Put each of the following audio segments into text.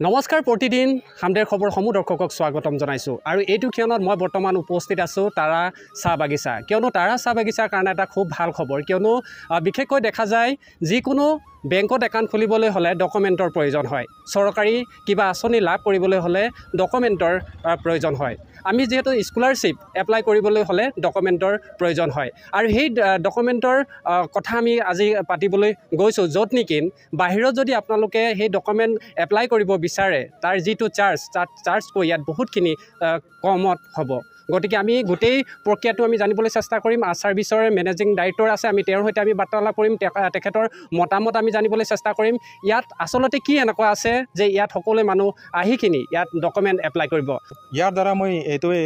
নমস্কাৰ প্ৰতিদিন সামদেৰ খবৰসমূহ দৰ্শকক স্বাগতম জনাইছোঁ আৰু এইটো ক্ষণত মই বৰ্তমান উপস্থিত আছোঁ তাৰা চাহ বাগিচা কিয়নো তাৰা চাহ বাগিচাৰ কাৰণে এটা খুব ভাল খবৰ কিয়নো বিশেষকৈ দেখা যায় যিকোনো বেংকত একাউণ্ট খুলিবলৈ হ'লে ডকুমেণ্টৰ প্ৰয়োজন হয় চৰকাৰী কিবা আঁচনি লাভ কৰিবলৈ হ'লে ডকুমেণ্টৰ প্ৰয়োজন হয় আমি যেহেতু স্কলাৰশ্বিপ এপ্লাই কৰিবলৈ হ'লে ডকুমেণ্টৰ প্ৰয়োজন হয় আৰু সেই ডকুমেণ্টৰ কথা আমি আজি পাতিবলৈ গৈছোঁ য'ত নেকি বাহিৰত যদি আপোনালোকে সেই ডকুমেণ্ট এপ্লাই কৰিব বিচাৰে তাৰ যিটো চাৰ্জকৈ ইয়াত বহুতখিনি কমত হ'ব গতিকে আমি গোটেই প্ৰক্ৰিয়াটো আমি জানিবলৈ চেষ্টা কৰিম ছাৰ্ভিচৰ মেনেজিং ডাইৰেক্টৰ আছে আমি তেওঁৰ সৈতে আমি বাৰ্তালাপ কৰিম তেখেতৰ মতামত আমি জানিবলৈ চেষ্টা কৰিম ইয়াত আচলতে কি এনেকুৱা আছে যে ইয়াত সকলো মানুহ আহিখিনি ইয়াত ডকুমেণ্ট এপ্লাই কৰিব ইয়াৰ দ্বাৰা মই এইটোৱে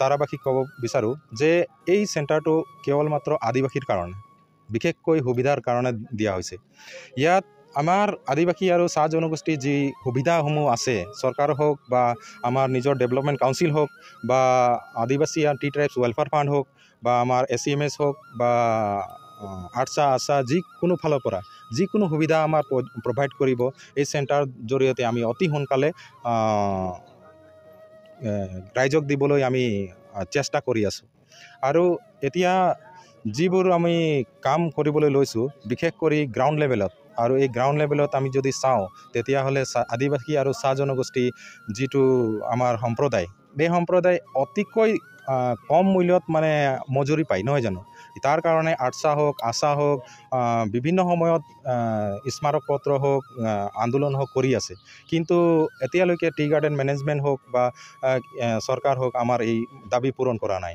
তাৰাবাসীক ক'ব বিচাৰোঁ যে এই চেণ্টাৰটো কেৱল মাত্ৰ আদিবাসীৰ কাৰণে বিশেষকৈ সুবিধাৰ কাৰণে দিয়া হৈছে ইয়াত আমাৰ আদিবাসী আৰু চাহ জনগোষ্ঠীৰ যি সুবিধাসমূহ আছে চৰকাৰ হওক বা আমাৰ নিজৰ ডেভেলপমেণ্ট কাউন্সিল হওক বা আদিবাসী আৰু টি ট্ৰাইবছ ৱেলফেয়াৰ ফাণ্ড হওক বা আমাৰ SCMS হওক বা আশা যিকোনো ফালৰ পৰা যিকোনো সুবিধা আমাৰ প্ৰভাইড কৰিব এই চেণ্টাৰৰ জৰিয়তে আমি অতি সোনকালে ৰাইজক দিবলৈ আমি চেষ্টা কৰি আছোঁ আৰু এতিয়া যিবোৰ আমি কাম কৰিবলৈ লৈছোঁ বিশেষ কৰি গ্ৰাউণ্ড লেভেলত আৰু এই গ্ৰাউণ্ড লেভেলত আমি যদি চাওঁ তেতিয়াহ'লে আদিবাসী আৰু চাহ জনগোষ্ঠী যিটো আমাৰ সম্প্ৰদায় এই সম্প্ৰদায় অতিকৈ কম মূল্যত মানে মজুৰি পায় নহয় জানো তাৰ কাৰণে আশা হওক বিভিন্ন সময়ত স্মাৰক পত্ৰ হওক আন্দোলন হওক কৰি আছে কিন্তু এতিয়ালৈকে টি গাৰ্ডেন মেনেজমেণ্ট হওক বা চৰকাৰ হওক আমাৰ এই দাবী পূৰণ কৰা নাই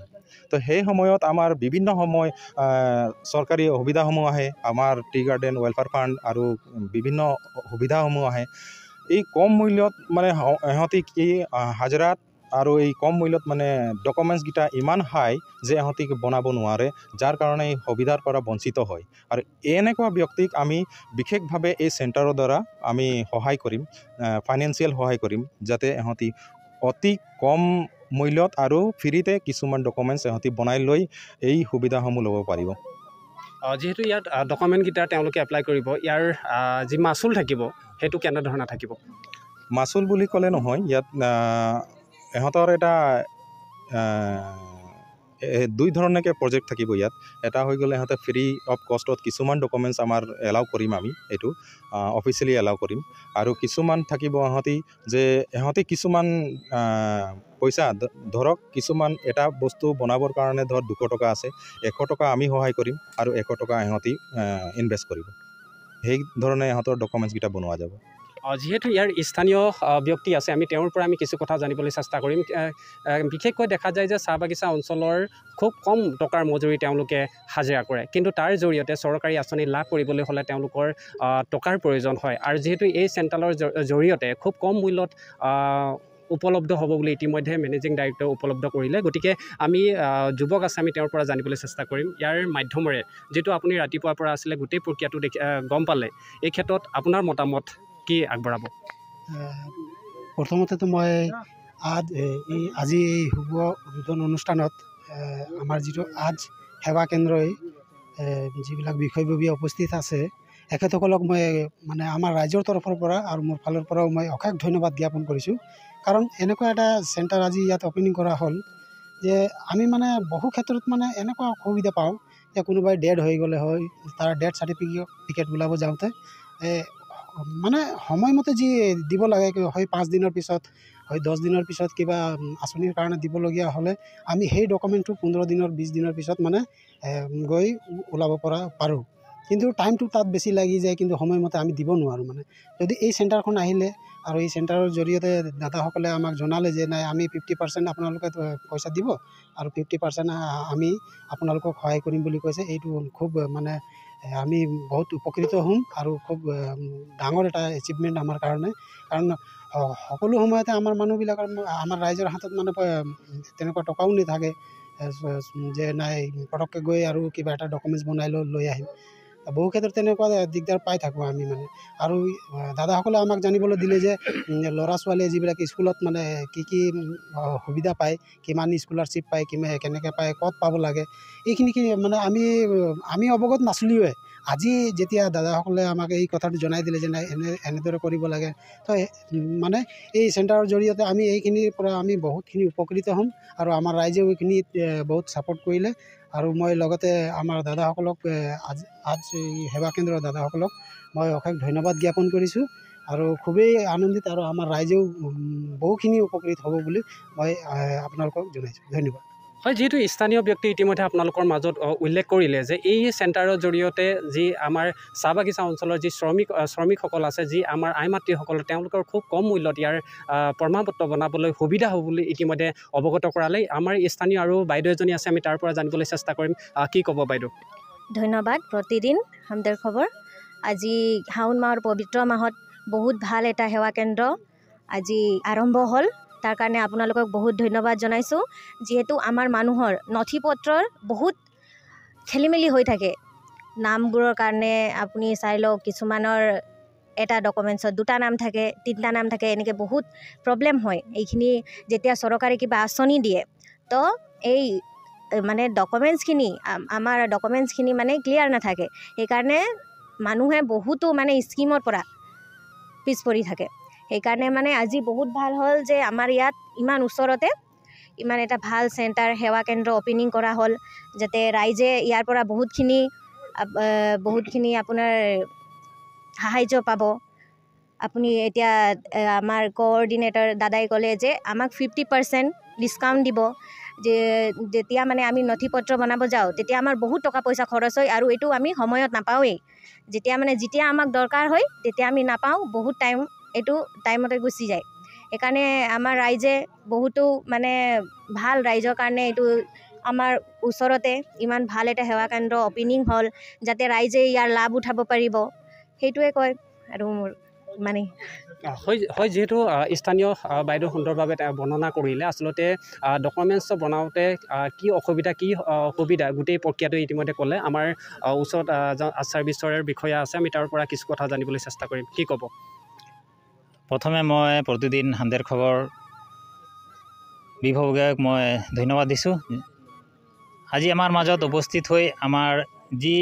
তো সেই সময়ত আমাৰ বিভিন্ন সময় চৰকাৰী সুবিধাসমূহ আহে আমাৰ টি গাৰ্ডেন ৱেলফেয়াৰ ফাণ্ড আৰু বিভিন্ন সুবিধাসমূহ আহে এই কম মূল্যত মানে ইহঁতি কি হাজিৰাত আৰু এই কম মূল্যত মানে ডকুমেণ্টছকেইটা ইমান হাই যে ইহঁতি বনাব নোৱাৰে যাৰ কাৰণে এই সুবিধাৰ পৰা বঞ্চিত হয় আৰু এনেকুৱা ব্যক্তিক আমি বিশেষভাৱে এই চেণ্টাৰৰ দ্বাৰা আমি সহায় কৰিম ফাইনেন্সিয়েল সহায় কৰিম যাতে ইহঁতি অতি কম মূল্যত আৰু ফ্ৰীতে কিছুমান ডকুমেণ্টছ ইহঁতি বনাই লৈ এই সুবিধাসমূহ ল'ব পাৰিব যিহেতু ইয়াত ডকুমেণ্টকেইটা তেওঁলোকে এপ্লাই কৰিব ইয়াৰ যি মাচুল থাকিব সেইটো কেনেধৰণে থাকিব মাচুল বুলি ক'লে নহয় ইয়াত ইহঁতৰ এটা দুই ধৰণকে প্ৰজেক্ট থাকিব ইয়াত এটা হৈ গ'লে ইহঁতে ফ্ৰী অফ কষ্টত কিছুমান ডকুমেণ্টছ আমাৰ এলাউ কৰিম আমি এইটো অফিচিয়েলি এলাউ কৰিম আৰু কিছুমান থাকিব ইহঁতি কিছুমান পইচা ধৰক কিছুমান এটা বস্তু বনাবৰ কাৰণে ধৰ 200 টকা আছে 100 টকা আমি সহায় কৰিম আৰু 100 টকা ইহঁতি ইনভেষ্ট কৰিব সেই ধৰণে ইহঁতৰ ডকুমেণ্টছকেইটা বনোৱা যাব যিহেতু ইয়াৰ স্থানীয় ব্যক্তি আছে আমি তেওঁৰ পৰা আমি কিছু কথা জানিবলৈ চেষ্টা কৰিম বিশেষকৈ দেখা যায় যে চাহ বাগিচা অঞ্চলৰ খুব কম টকাৰ মজুৰি তেওঁলোকে হাজিৰা কৰে কিন্তু তাৰ জৰিয়তে চৰকাৰী আঁচনি লাভ কৰিবলৈ হ'লে তেওঁলোকৰ টকাৰ প্ৰয়োজন হয় আৰু যিহেতু এই চেণ্টাৰৰ জৰিয়তে খুব কম মূল্যত উপলব্ধ হ'ব বুলি ইতিমধ্যে মেনেজিং ডাইৰেক্টৰ উপলব্ধ কৰিলে গতিকে আমি যুৱক আছে আমি তেওঁৰ পৰা জানিবলৈ চেষ্টা কৰিম ইয়াৰ মাধ্যমেৰে যিটো আপুনি ৰাতিপুৱাৰ পৰা আছিলে গোটেই প্ৰক্ৰিয়াটো গম পালে এই ক্ষেত্ৰত আপোনাৰ মতামত কি আগবঢ়াব প্ৰথমতেতো মই আজি এই শুভ উদ্বোধন অনুষ্ঠানত আমাৰ যিটো আজ সেৱা কেন্দ্ৰই যিবিলাক বিষয়ববীয়া উপস্থিত আছে এখেতসকলক মই মানে আমাৰ ৰাইজৰ তৰফৰ পৰা আৰু মোৰ ফালৰ পৰাও মই অশেষ ধন্যবাদ জ্ঞাপন কৰিছোঁ কাৰণ এনেকুৱা এটা চেণ্টাৰ আজি ইয়াত অপেনিং কৰা হ'ল যে আমি মানে বহু ক্ষেত্ৰত মানে এনেকুৱা অসুবিধা পাওঁ যে কোনোবাই ডেড হৈ গ'লে হয় তাৰ ডেথ চাৰ্টিফিকেট ওলাব যাওঁতে মানে সময়মতে যি দিব লাগে হয় 5 দিনৰ পিছত হয় 10 দিনৰ পিছত কিবা আঁচনিৰ কাৰণে দিবলগীয়া হ'লে আমি সেই ডকুমেণ্টটো 15 দিনৰ 20 দিনৰ পিছত মানে গৈ ওলাব পাৰোঁ কিন্তু টাইমটো তাত বেছি লাগি যায় কিন্তু সময়মতে আমি দিব নোৱাৰোঁ মানে যদি এই চেণ্টাৰখন আহিলে আৰু এই চেণ্টাৰৰ জৰিয়তে দাদাসকলে আমাক জনালে যে নাই আমি 50% আপোনালোকে পইচা দিব আৰু 50% আমি আপোনালোকক সহায় কৰিম বুলি কৈছে এইটো খুব মানে আমি বহুত উপকৃত হ'ম আৰু খুব ডাঙৰ এটা এচিভমেণ্ট আমাৰ কাৰণে কাৰণ সকলো সময়তে আমাৰ মানুহবিলাকৰ আমাৰ ৰাইজৰ হাতত মানে তেনেকুৱা টকাও নাথাকে যে নাই পটককৈ গৈ আৰু কিবা এটা ডকুমেণ্টছ বনাই লৈ আহিম বহু ক্ষেত্ৰত তেনেকুৱা দিগদাৰ পাই থাকোঁ আমি মানে আৰু দাদাসকলে আমাক জানিবলৈ দিলে যে ল'ৰা ছোৱালীয়ে যিবিলাক স্কুলত মানে কি সুবিধা পায় কিমান স্কলাৰশ্বিপ পায় কেনেকৈ পায় ক'ত পাব লাগে এইখিনি মানে আমি অৱগত নাছিলোঁৱে আজি যেতিয়া দাদাসকলে আমাক এই কথাটো জনাই দিলে যে নাই এনেদৰে কৰিব লাগে, তো মানে এই চেণ্টাৰৰ জৰিয়তে আমি এইখিনিৰ পৰা আমি বহুতখিনি উপকৃত হ'ম আৰু আমাৰ ৰাইজেও এইখিনিত বহুত ছাপোৰ্ট কৰিলে। আৰু মই লগতে আমাৰ দাদাসকলক আজ এই সেৱা কেন্দ্ৰৰ দাদাসকলক মই অশেষ ধন্যবাদ জ্ঞাপন কৰিছোঁ আৰু খুবেই আনন্দিত, আৰু আমাৰ ৰাইজেও বহুখিনি উপকৃত হ'ব বুলি মই আপোনালোকক জনাইছোঁ। ধন্যবাদ। হয়, যিহেতু স্থানীয় ব্যক্তি ইতিমধ্যে আপোনালোকৰ মাজত উল্লেখ কৰিলে যে এই চেণ্টাৰৰ জৰিয়তে যি আমাৰ চাহ বাগিচা অঞ্চলৰ যি শ্ৰমিকসকল আছে, যি আমাৰ আই মাতৃসকল, তেওঁলোকৰ খুব কম মূল্যত ইয়াৰ প্ৰমাণপত্ৰ বনাবলৈ সুবিধা হ'ব বুলি ইতিমধ্যে অৱগত কৰালে। আমাৰ স্থানীয় আৰু বাইদেউ এজনী আছে, আমি তাৰ পৰা জানিবলৈ চেষ্টা কৰিম। কি ক'ব বাইদেউ? ধন্যবাদ। প্ৰতিদিন হামদেৰ খবৰ। আজি শাওণ মাহৰ পবিত্ৰ মাহত বহুত ভাল এটা সেৱা কেন্দ্ৰ আজি আৰম্ভ হ'ল, তাৰ কাৰণে আপোনালোকক বহুত ধন্যবাদ জনাইছোঁ। যিহেতু আমাৰ মানুহৰ নথি পত্ৰৰ বহুত খেলিমেলি হৈ থাকে, নামবোৰৰ কাৰণে আপুনি চাই লওক, কিছুমানৰ এটা ডকুমেণ্টছত 2টা নাম থাকে, 3টা নাম থাকে, এনেকৈ বহুত প্ৰব্লেম হয়। এইখিনি যেতিয়া চৰকাৰে কিবা আঁচনি দিয়ে, তো এই মানে ডকুমেণ্টছখিনি আমাৰ ডকুমেণ্টছখিনি মানে ক্লিয়াৰ নাথাকে, সেইকাৰণে মানুহে বহুতো মানে স্কিমৰ পৰা পিছ পৰি থাকে। সেইকাৰণে মানে আজি বহুত ভাল হ'ল যে আমাৰ ইয়াত ইমান ওচৰতে ইমান এটা ভাল চেণ্টাৰ সেৱা কেন্দ্ৰ অপেনিং কৰা হ'ল, যাতে ৰাইজে ইয়াৰ পৰা বহুতখিনি আপোনাৰ সাহাৰ্য পাব। আপুনি এতিয়া আমাৰ কোঅৰ্ডিনেটৰ দাদাই ক'লে যে আমাক 50% ডিছকাউণ্ট দিব, যে যেতিয়া মানে আমি নথি পত্ৰ বনাব যাওঁ তেতিয়া আমাৰ বহুত টকা পইচা খৰচ হয় আৰু এইটো আমি সময়ত নাপাওঁৱেই। যেতিয়া আমাক দৰকাৰ হয় তেতিয়া আমি নাপাওঁ, বহুত এইটো টাইমতে গুচি যায়। সেইকাৰণে আমাৰ ৰাইজে বহুতো মানে ভাল, ৰাইজৰ কাৰণে এইটো আমাৰ ওচৰতে ইমান ভাল এটা সেৱা কেন্দ্ৰ অপেনিং হ'ল, যাতে ৰাইজে ইয়াৰ লাভ উঠাব পাৰিব, সেইটোৱে কয়। আৰু মানে হয়, যিহেতু স্থানীয় বাইদেউ সুন্দৰভাৱে বৰ্ণনা কৰিলে, আচলতে ডকুমেণ্টছ বনাওঁতে কি অসুবিধা কি সুবিধা গোটেই প্ৰক্ৰিয়াটো ইতিমধ্যে ক'লে। আমাৰ ওচৰত ছাৰ্ভিচৰ বিষয়া আছে, আমি তাৰ পৰা কিছু কথা জানিবলৈ চেষ্টা কৰিম। কি ক'ব? প্ৰথমে মই প্ৰতিদিন হামদেৰ খবৰ বিভাগক মই ধন্যবাদ দিছোঁ। আজি আমাৰ মাজত উপস্থিত হৈ আমাৰ যি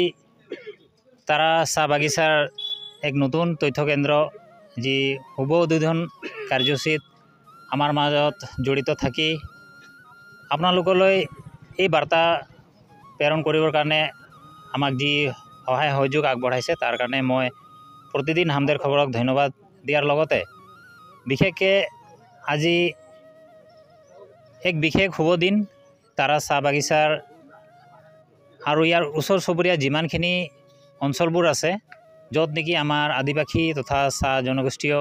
তাৰা চাহ বাগিচাৰ এক নতুন তথ্য কেন্দ্ৰ যি শুভ উদ্বোধন কাৰ্যসূচীত আমাৰ মাজত জড়িত থাকি আপোনালোকলৈ এই বাৰ্তা প্ৰেৰণ কৰিবৰ কাৰণে আমাক যি সহায় সহযোগ আগবঢ়াইছে, তাৰ কাৰণে মই প্ৰতিদিন হামদেৰ খবৰক ধন্যবাদ দিয়াৰ লগতে বিশেষকৈ আজি এক বিশেষ শুভ দিন তাৰা চাহ বাগিচাৰ আৰু ইয়াৰ ওচৰ চুবুৰীয়া যিমানখিনি অঞ্চলবোৰ আছে, য'ত নেকি আমাৰ আদিবাসী তথা চাহ জনগোষ্ঠীয়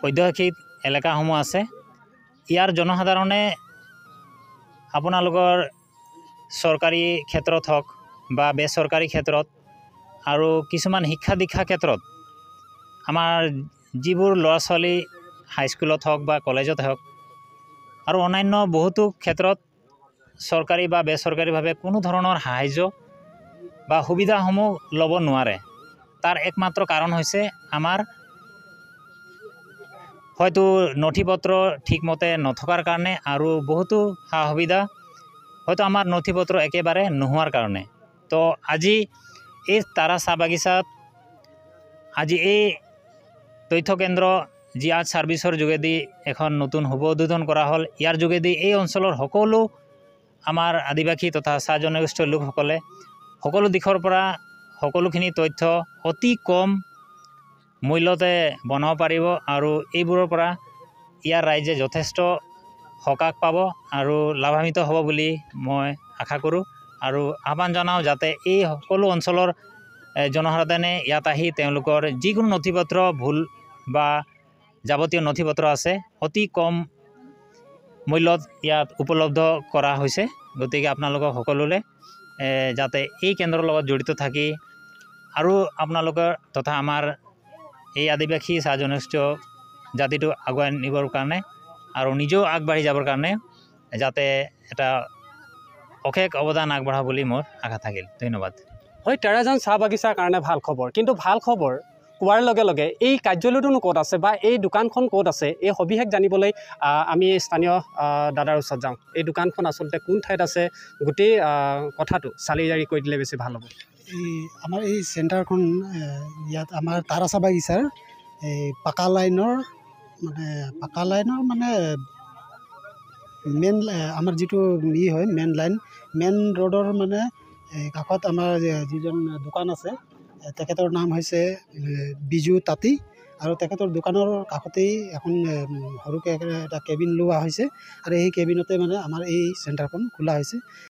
অধ্যুষিত এলেকাসমূহ আছে, ইয়াৰ জনসাধাৰণে আপোনালোকৰ চৰকাৰী ক্ষেত্ৰত হওক বা বেচৰকাৰী ক্ষেত্ৰত আৰু কিছুমান শিক্ষা দীক্ষা ক্ষেত্ৰত আমাৰ যিবোৰ ল'ৰা ছোৱালী হাইস্কুলত হওক বা কলেজত হওক আৰু অন্যান্য বহুতো ক্ষেত্ৰত চৰকাৰী বা বেচৰকাৰীভাৱে কোনো ধৰণৰ সাহায্য বা সুবিধাসমূহ ল'ব নোৱাৰে। তাৰ একমাত্ৰ কাৰণ হৈছে আমাৰ হয়তো নথি পত্ৰ ঠিকমতে নথকাৰ কাৰণে আৰু বহুতো সা সুবিধা হয়তো আমাৰ নথি পত্ৰ একেবাৰে নোহোৱাৰ কাৰণে। তো আজি এই তাৰা চাহ বাগিচাত আজি এই তথ্য কেন্দ্ৰ যি আজ ছাৰ্ভিচৰ যোগেদি এখন নতুন শুভ উদ্বোধন কৰা হ'ল, ইয়াৰ যোগেদি এই অঞ্চলৰ সকলো আমাৰ আদিবাসী তথা চাহ জনগোষ্ঠীয় লোকসকলে সকলো দিশৰ পৰা সকলোখিনি তথ্য অতি কম মূল্যতে বনাব পাৰিব আৰু এইবোৰৰ পৰা ইয়াৰ ৰাইজে যথেষ্ট সকাহ পাব আৰু লাভান্বিত হ'ব বুলি মই আশা কৰোঁ আৰু আহ্বান জনাওঁ যাতে এই সকলো অঞ্চলৰ জনসাধাৰণে ইয়াত আহি তেওঁলোকৰ যিকোনো নথি পত্ৰ ভুল বা যাৱতীয় নথি পত্ৰ আছে অতি কম মূল্যত ইয়াত উপলব্ধ কৰা হৈছে। গতিকে আপোনালোকক সকলোলৈ যাতে এই কেন্দ্ৰৰ লগত জড়িত থাকি আৰু আপোনালোকৰ তথা আমাৰ এই আদিবাসী চাহ জনগোষ্ঠীয় জাতিটো আগুৱাই নিবৰ কাৰণে আৰু নিজেও আগবাঢ়ি যাবৰ কাৰণে যাতে এটা অশেষ অৱদান আগবঢ়া বুলি মোৰ আশা থাকিল। ধন্যবাদ। হয়, তেৰাজান চাহ বাগিচাৰ কাৰণে ভাল খবৰ, কিন্তু ভাল খবৰ কোৱাৰ লগে লগে এই কাৰ্যালয়টোনো ক'ত আছে বা এই দোকানখন ক'ত আছে, এই সবিশেষ জানিবলৈ আমি স্থানীয় দাদাৰ ওচৰত যাওঁ। এই দোকানখন আচলতে কোন ঠাইত আছে, গোটেই কথাটো চালি জাৰি কৈ দিলে বেছি ভাল হ'ব। এই আমাৰ এই চেণ্টাৰখন ইয়াত আমাৰ তাৰাচা বাগিচাৰ এই পাকা লাইনৰ মানে মেইন আমাৰ যিটো হয় মেইন ৰোডৰ মানে কাষত আমাৰ যিজন দোকান আছে তেখেতৰ নাম হৈছে বিজু তাঁতী আৰু তেখেতৰ দোকানৰ কাষতেই এখন সৰুকৈ এটা কেবিন লোৱা হৈছে আৰু এই কেবিনতে মানে আমাৰ এই চেণ্টাৰখন খোলা হৈছে।